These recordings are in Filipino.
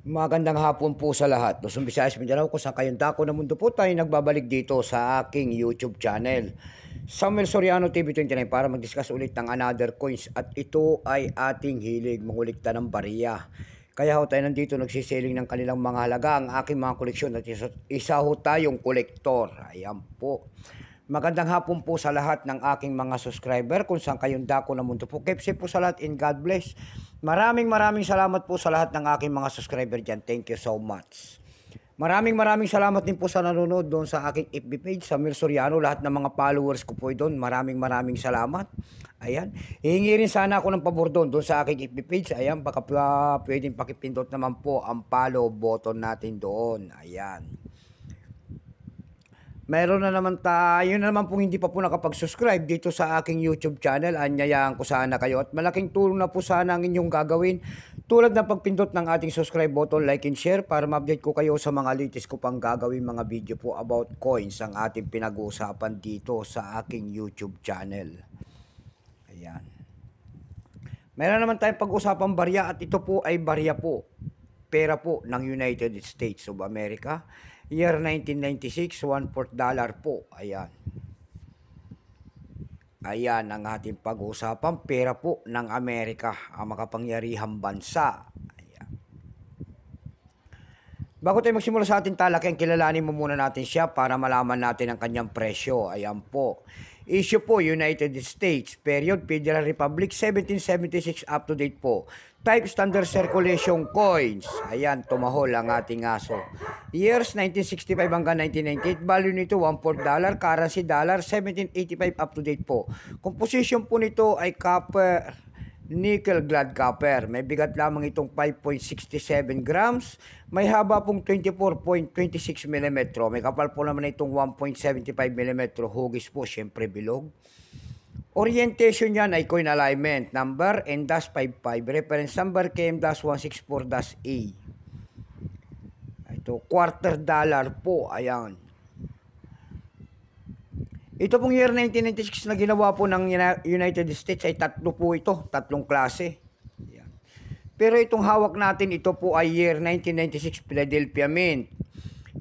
Magandang hapon po sa lahat. Luzon, Visayas, Mindanao, kung saan kayong dako ng mundo po tayo nagbabalik dito sa aking YouTube channel. Samuel Soriano TV 29 para mag-discuss ulit ng another coins at ito ay ating hilig mangulikta ng bariya. Kaya ho tayo nandito nagsiseling ng kanilang mga halaga ang aking mga koleksyon at isa ho tayong kolektor. Ayan po. Magandang hapon po sa lahat ng aking mga subscriber kung saan kayong dako ng mundo po. Keep safe po sa lahat and God bless. Maraming salamat po sa lahat ng aking mga subscriber dyan. Thank you so much. Maraming salamat din po sa nanonood doon sa aking FB page, Samuel Soriano. Lahat ng mga followers ko po doon. Maraming salamat. Ayan. Hihingi rin sana ako ng pabor doon sa aking FB page. Ayan, baka pwedeng pakipindot naman po ang follow button natin doon. Ayan. Meron na naman tayo na naman pong hindi pa po nakapag-subscribe dito sa aking YouTube channel. Anyayaan ko sana kayo at malaking tulong na po sana ang inyong gagawin tulad ng pagpindot ng ating subscribe button, like and share para ma-update ko kayo sa mga latest ko pang gagawin mga video po about coins ang ating pinag-uusapan dito sa aking YouTube channel. Ayan. Meron naman tayong pag-usapang barya at ito po ay barya po, pera po ng United States of America. Year 1996, $1/4 po. Ayan. Ayan ang ating pag-uusapan. Pera po ng Amerika, ang makapangyarihang bansa. Ayan. Bago tayo magsimula sa ating talakayan, kilalanin mo muna natin siya para malaman natin ang kanyang presyo. Ayan po. Issue po, United States. Period, Federal Republic, 1776 up to date po. Type, Standard Circulation Coins. Ayan, tumahol ang ating aso. Years, 1965 hanggang 1998. Value nito, $1/4. Currency, dollar, 1785 up to date po. Composition po nito ay copper, nickel clad copper. May bigat lamang itong 5.67 grams. May haba pong 24.26 mm. May kapal po naman itong 1.75 mm. Hugis po, syempre bilog. Orientation yan ay coin alignment. Number, N-55. Reference number, KM-164-A. Ito, $1/4 po. Ayan. Ito pong year 1996 na ginawa po ng United States ay tatlo po ito. Tatlong klase. Ayan. Pero itong hawak natin, ito po ay year 1996 Philadelphia Mint.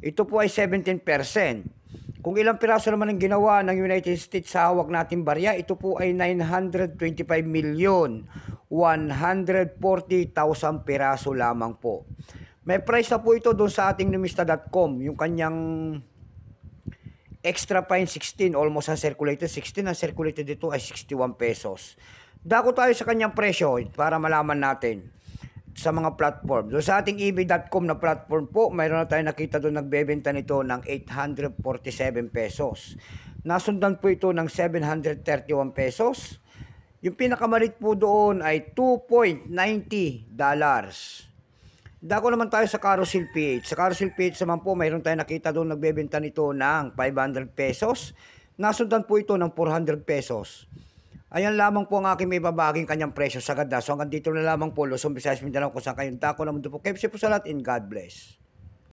Ito po ay 17%. Kung ilang piraso naman ang ginawa ng United States sa hawak natin barya, ito po ay 925,140,000 piraso lamang po. May price na po ito doon sa ating numista.com, yung kanyang extra fine 16, almost uncirculated 16, ang circulated dito ay 61 pesos. Dako tayo sa kanyang presyo para malaman natin sa mga platform. Doon sa ating ebay.com na platform po, mayroon na tayo nakita doon nagbebenta nito ng 847 pesos. Nasundan po ito ng 731 pesos. Yung pinakamalit po doon ay $2.90. Dako naman tayo sa Carousel PH. Sa Carousel PH naman po, mayroon tayo nakita doon nagbebenta nito ng 500 pesos. Nasundan po ito ng 400 pesos. Ayan lamang po ang aking may babaging kanyang presyo sa ganda. So hanggang dito na lamang po, Luzon, Visayas, Mindanao, kung saan kayong dako na mundo po. Keep safe po sa lahat and God bless.